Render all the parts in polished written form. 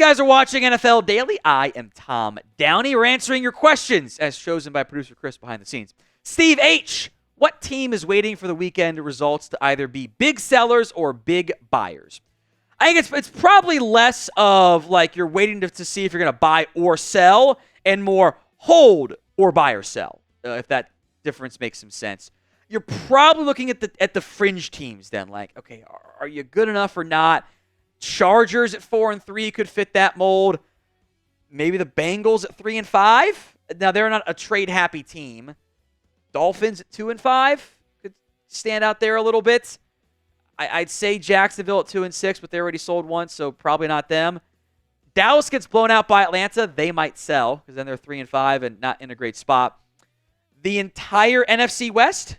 guys are watching NFL Daily. I am Tom Downey. We're answering your questions as chosen by producer Chris behind the scenes. Steve H., what team is waiting for the weekend results to either be big sellers or big buyers? I think it's probably less of like you're waiting to see if you're going to buy or sell and more hold or buy or sell, if that difference makes some sense. You're probably looking at the fringe teams then, like, okay, are you good enough or not? Chargers at 4-3 could fit that mold. Maybe the Bengals at 3-5. Now they're not a trade-happy team. Dolphins at 2-5 could stand out there a little bit. I'd say Jacksonville at 2-6, but they already sold once, so probably not them. Dallas gets blown out by Atlanta. They might sell because then they're 3-5 and not in a great spot. The entire NFC West,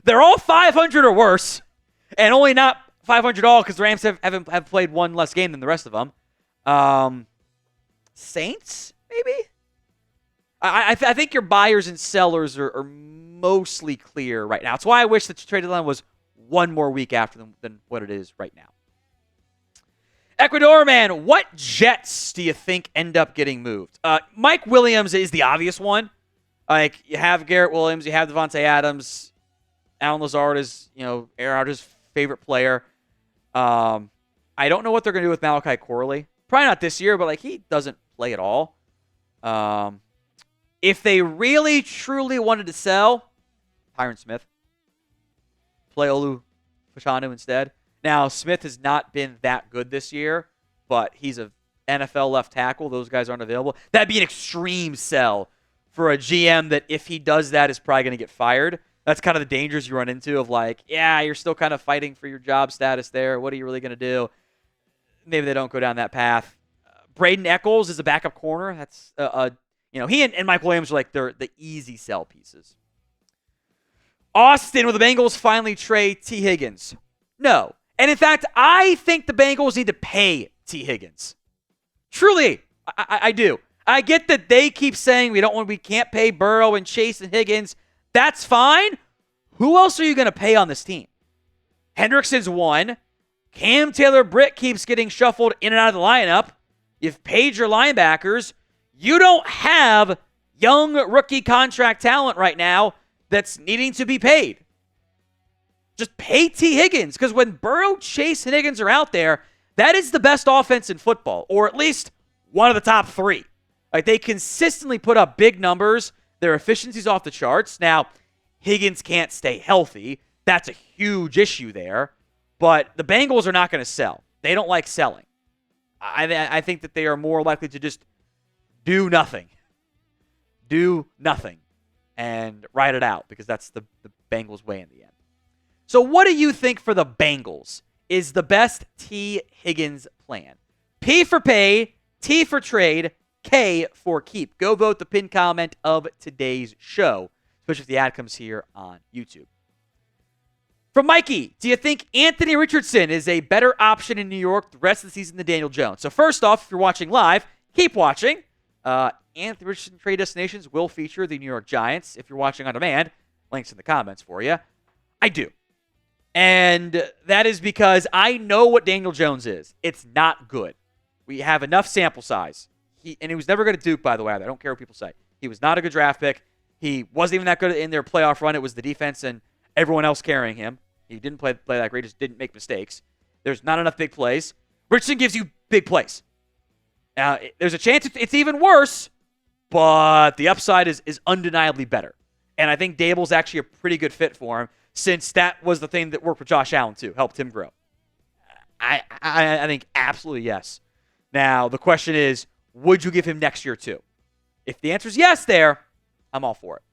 they're all 500 or worse, and only not 500 all because the Rams have played one less game than the rest of them. Saints, maybe? I think your buyers and sellers are mostly clear right now. That's why I wish the trade deadline was one more week after than what it is right now. Ecuador man, what Jets do you think end up getting moved? Mike Williams is the obvious one. Like, you have Garrett Williams, you have Devontae Adams. Alan Lazard is, Aaron Rodgers' favorite player. I don't know what they're going to do with Malachi Corley. Probably not this year, but like he doesn't play at all. If they really, truly wanted to sell, Tyron Smith. Play Olu Fashanu instead. Now, Smith has not been that good this year, but he's an NFL left tackle. Those guys aren't available. That'd be an extreme sell for a GM that if he does that is probably going to get fired. That's kind of the dangers you run into of like, yeah, you're still kind of fighting for your job status there. What are you really going to do? Maybe they don't go down that path. Braden Eccles is a backup corner. That's, he and Mike Williams are like they're the easy sell pieces. Austin, will the Bengals finally trade Tee Higgins? No. And in fact, I think the Bengals need to pay Tee Higgins. Truly, I do. I get that they keep saying we can't pay Burrow and Chase and Higgins. That's fine. Who else are you going to pay on this team? Hendrickson's one. Cam Taylor-Britt keeps getting shuffled in and out of the lineup. You've paid your linebackers. You don't have young rookie contract talent right now that's needing to be paid. Just pay Tee Higgins, because when Burrow, Chase, and Higgins are out there, that is the best offense in football, or at least one of the top three. Like, they consistently put up big numbers. Their efficiency's off the charts. Now, Higgins can't stay healthy. That's a huge issue there. But the Bengals are not going to sell. They don't like selling. I think that they are more likely to just do nothing. Do nothing. And ride it out, because that's the Bengals' way in the end. So what do you think for the Bengals is the best Tee Higgins plan? P for pay, T for trade, K for keep. Go vote the pinned comment of today's show, especially if the ad comes here on YouTube. From Mikey, do you think Anthony Richardson is a better option in New York the rest of the season than Daniel Jones? So first off, if you're watching live, keep watching. Anthony Richardson trade destinations will feature the New York Giants. If you're watching on demand, links in the comments for you. I do. And that is because I know what Daniel Jones is. It's not good. We have enough sample size. He was never good at Duke, by the way. I don't care what people say. He was not a good draft pick. He wasn't even that good in their playoff run. It was the defense and everyone else carrying him. He didn't play that great. Just didn't make mistakes. There's not enough big plays. Richardson gives you big plays. Now, there's a chance it's even worse, but the upside is undeniably better. And I think Dable's actually a pretty good fit for him, since that was the thing that worked for Josh Allen, too, helped him grow. I think absolutely yes. Now, the question is, would you give him next year, too? If the answer is yes there, I'm all for it.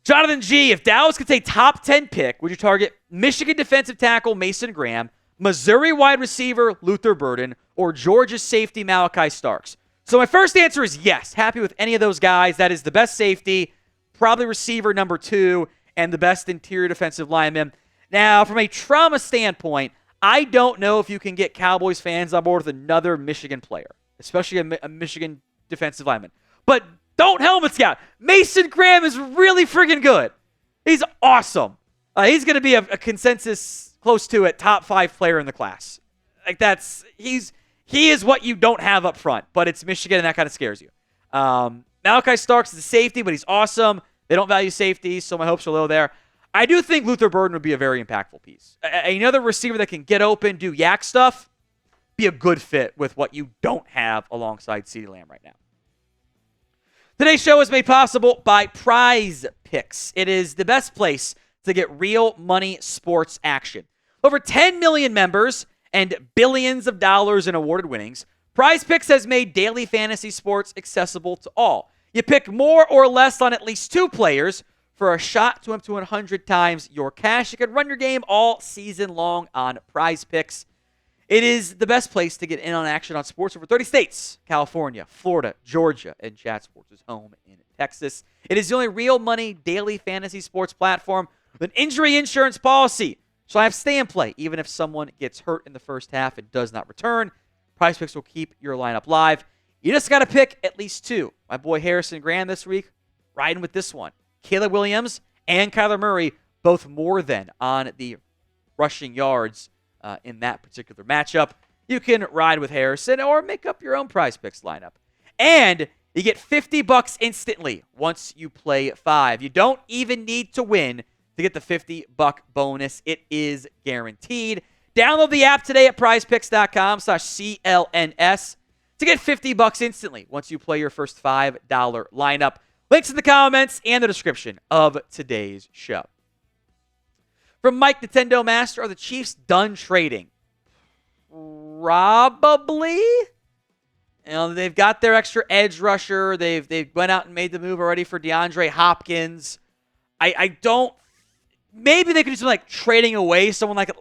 Jonathan G., if Dallas could take top 10 pick, would you target Michigan defensive tackle Mason Graham, Missouri wide receiver Luther Burden, or Georgia's safety Malachi Starks? So my first answer is yes. Happy with any of those guys. That is the best safety, probably receiver number 2, and the best interior defensive lineman. Now, from a trauma standpoint, I don't know if you can get Cowboys fans on board with another Michigan player, especially a Michigan defensive lineman. But don't helmet scout. Mason Graham is really freaking good. He's awesome. He's going to be a consensus close to it top 5 player in the class. Like he He is what you don't have up front, but it's Michigan, and that kind of scares you. Malachi Starks is a safety, but he's awesome. They don't value safety, so my hopes are low there. I do think Luther Burden would be a very impactful piece. Another receiver that can get open, do yak stuff, be a good fit with what you don't have alongside CeeDee Lamb right now. Today's show is made possible by PrizePicks. It is the best place to get real money sports action. Over 10 million members and billions of dollars in awarded winnings, PrizePicks has made daily fantasy sports accessible to all. You pick more or less on at least 2 players for a shot to up to 100 times your cash. You can run your game all season long on PrizePicks. It is the best place to get in on action on sports over 30 states: California, Florida, Georgia, and Chat Sports is home in Texas. It is the only real money daily fantasy sports platform with an injury insurance policy. So I have stay and play. Even if someone gets hurt in the first half and does not return, PrizePicks will keep your lineup live. You just got to pick at least 2. My boy Harrison Graham this week, riding with this one. Caleb Williams and Kyler Murray, both more than on the rushing yards in that particular matchup. You can ride with Harrison or make up your own PrizePicks lineup. And you get $50 instantly once you play 5. You don't even need to win to get the $50 bonus. It is guaranteed. Download the app today at prizepicks.com/CLNS to get $50 instantly once you play your first $5 lineup. Links in the comments and the description of today's show. From Mike Nintendo Master, are the Chiefs done trading? Probably. You know, they've got their extra edge rusher. They've went out and made the move already for DeAndre Hopkins. I don't. Maybe they could do something like trading away someone like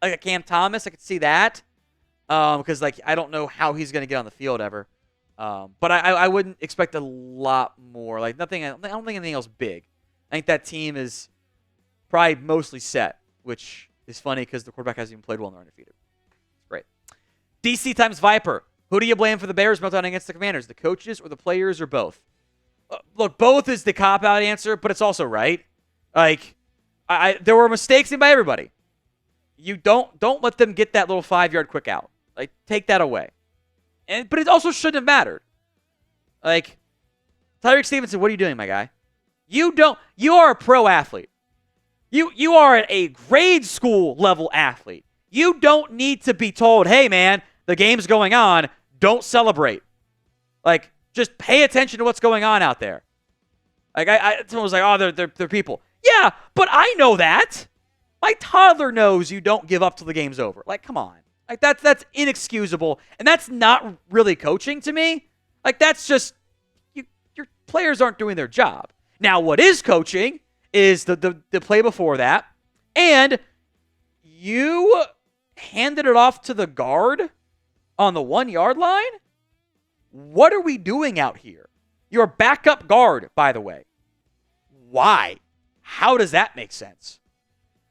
a Cam Thomas. I could see that. Because I don't know how he's going to get on the field ever. But I wouldn't expect a lot more. Nothing. I don't think anything else big. I think that team is probably mostly set, which is funny because the quarterback hasn't even played well and they're undefeated. Great. DC times Viper. Who do you blame for the Bears meltdown against the Commanders? The coaches or the players or both? Look, both is the cop-out answer, but it's also right. There were mistakes made by everybody. You don't let them get that little 5-yard quick out. Take that away. But it also shouldn't have mattered. Tyreek Stevenson, what are you doing, my guy? You are a pro athlete. You are a grade school level athlete. You don't need to be told, hey man, the game's going on, don't celebrate. Just pay attention to what's going on out there. Someone was like, oh, they're people. Yeah, but I know that. My toddler knows you don't give up till the game's over. Come on. That's inexcusable, and that's not really coaching to me. That's just your players aren't doing their job. Now, what is coaching is the play before that, and you handed it off to the guard on the 1-yard line? What are we doing out here? You're a backup guard, by the way. Why? How does that make sense?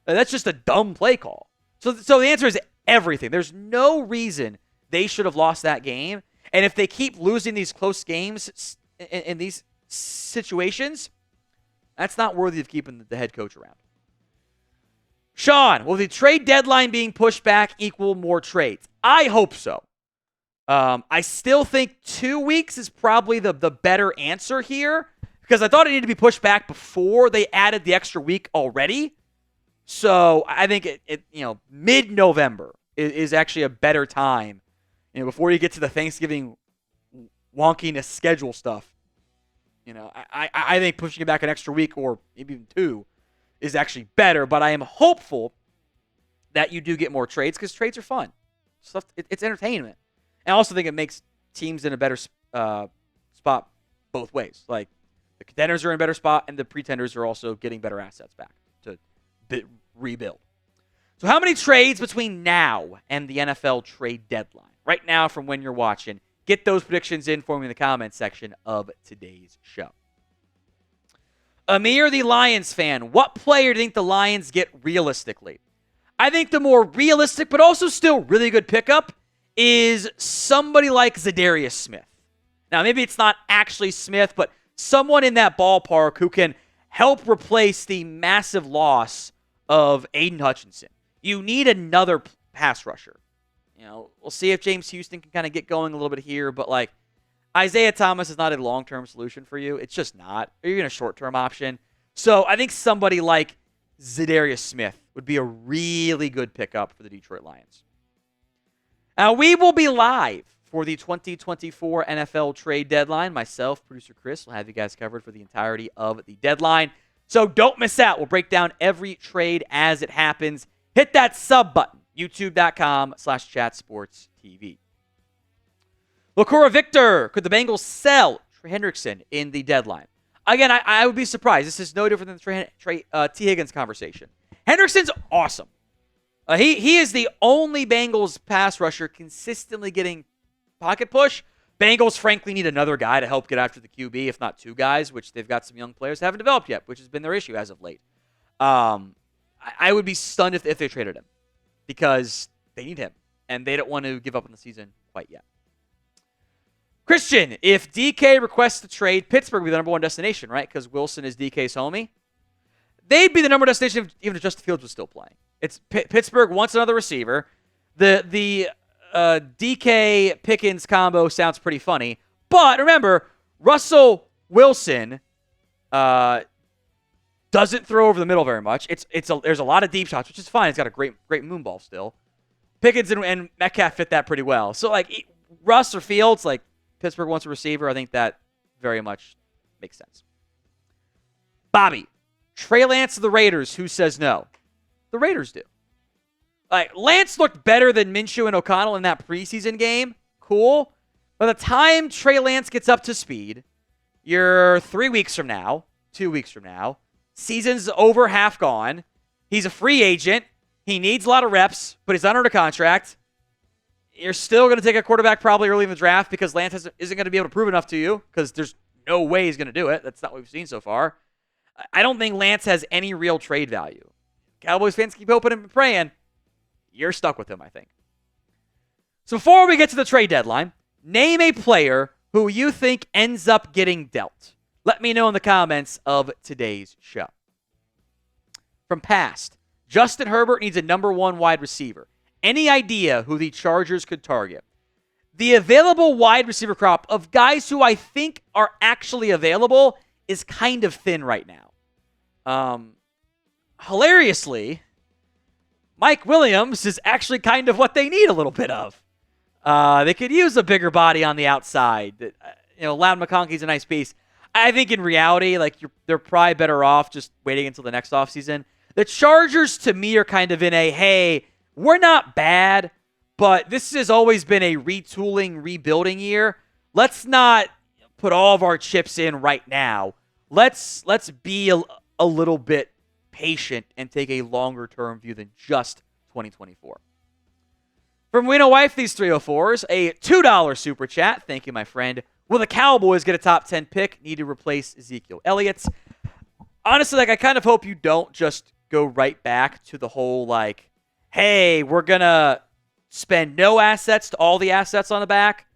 That's just a dumb play call. So the answer is everything. There's no reason they should have lost that game. And if they keep losing these close games in these situations, that's not worthy of keeping the head coach around. Sean, will the trade deadline being pushed back equal more trades? I hope so. I still think 2 weeks is probably the better answer here because I thought it needed to be pushed back before they added the extra week already. So I think mid-November is actually a better time, before you get to the Thanksgiving wonkiness schedule stuff. I think pushing it back an extra week or maybe even 2 is actually better. But I am hopeful that you do get more trades because trades are fun. It's entertainment. And I also think it makes teams in a better spot both ways. The contenders are in a better spot, and the pretenders are also getting better assets back to rebuild. So how many trades between now and the NFL trade deadline? Right now from when you're watching. Get those predictions in for me in the comments section of today's show. Amir, the Lions fan, what player do you think the Lions get realistically? I think the more realistic but also still really good pickup is somebody like Zadarius Smith. Now, maybe it's not actually Smith, but someone in that ballpark who can help replace the massive loss of Aiden Hutchinson. You need another pass rusher. We'll see if James Houston can kind of get going a little bit here, but like Isaiah Thomas is not a long-term solution for you. It's just not. Or you're in a short-term option. So I think somebody like Zadarius Smith would be a really good pickup for the Detroit Lions. Now, we will be live for the 2024 NFL trade deadline. Myself, producer Chris, will have you guys covered for the entirety of the deadline. So don't miss out. We'll break down every trade as it happens. Hit that sub button, youtube.com/chatsportstv. LaCoura Victor, could the Bengals sell Trey Hendrickson in the deadline? Again, I would be surprised. This is no different than the Tee Higgins conversation. Hendrickson's awesome. He is the only Bengals pass rusher consistently getting pocket push. Bengals, frankly, need another guy to help get after the QB, if not two guys, which they've got some young players that haven't developed yet, which has been their issue as of late. I would be stunned if they traded him because they need him, and they don't want to give up on the season quite yet. Christian, if DK requests the trade, Pittsburgh would be the number one destination, right? Because Wilson is DK's homie. They'd be the number one destination even if Justin Fields was still playing. It's Pittsburgh wants another receiver. The DK Pickens combo sounds pretty funny, but remember Russell Wilson doesn't throw over the middle very much. There's a lot of deep shots, which is fine. It's got a great moon ball still. Pickens and Metcalf fit that pretty well. So like Russ or Fields, like Pittsburgh wants a receiver. I think that very much makes sense. Bobby, Trey Lance of the Raiders. Who says no? The Raiders do. Like Lance looked better than Minshew and O'Connell in that preseason game. Cool. By the time Trey Lance gets up to speed, you're 3 weeks from now, 2 weeks from now. Season's over, half gone. He's a free agent. He needs a lot of reps, but he's not under contract. You're still going to take a quarterback probably early in the draft because Lance isn't going to be able to prove enough to you because there's no way he's going to do it. That's not what we've seen so far. I don't think Lance has any real trade value. Cowboys fans keep hoping and praying. You're stuck with him, I think. So before we get to the trade deadline, name a player who you think ends up getting dealt. Let me know in the comments of today's show. From past, Justin Herbert needs a number one wide receiver. Any idea who the Chargers could target? The available wide receiver crop of guys who I think are actually available is kind of thin right now. Hilariously, Mike Williams is actually kind of what they need a little bit of. They could use a bigger body on the outside. Loud McConkey's a nice piece. I think in reality, they're probably better off just waiting until the next offseason. The Chargers, to me, are kind of in a, hey, we're not bad, but this has always been a retooling, rebuilding year. Let's not put all of our chips in right now. Let's be a little bit patient and take a longer-term view than just 2024. From We Know Wife, these 304s, a $2 super chat. Thank you, my friend. Will the Cowboys get a top 10 pick? Need to replace Ezekiel Elliott? Honestly, I kind of hope you don't just go right back to the whole, hey, we're going to spend no assets to all the assets on the back.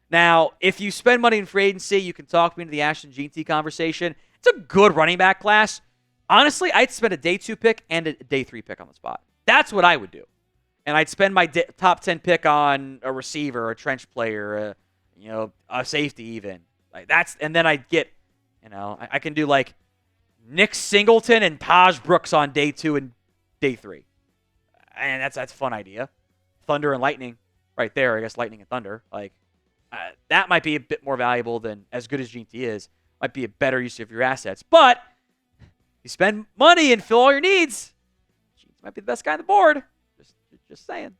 Now, if you spend money in free agency, you can talk me into the Ashton Jeanty conversation. It's a good running back class. Honestly, I'd spend a day 2 pick and a day 3 pick on the spot. That's what I would do. And I'd spend my top 10 pick on a receiver, a trench player, a safety even. And then I'd get, I can do Nick Singleton and Taj Brooks on day 2 and day 3. And that's a fun idea. Thunder and Lightning right there. I guess Lightning and Thunder. That might be a bit more valuable than, as good as Jeanty is, might be a better use of your assets. But you spend money and fill all your needs, Jeanty might be the best guy on the board. Just saying.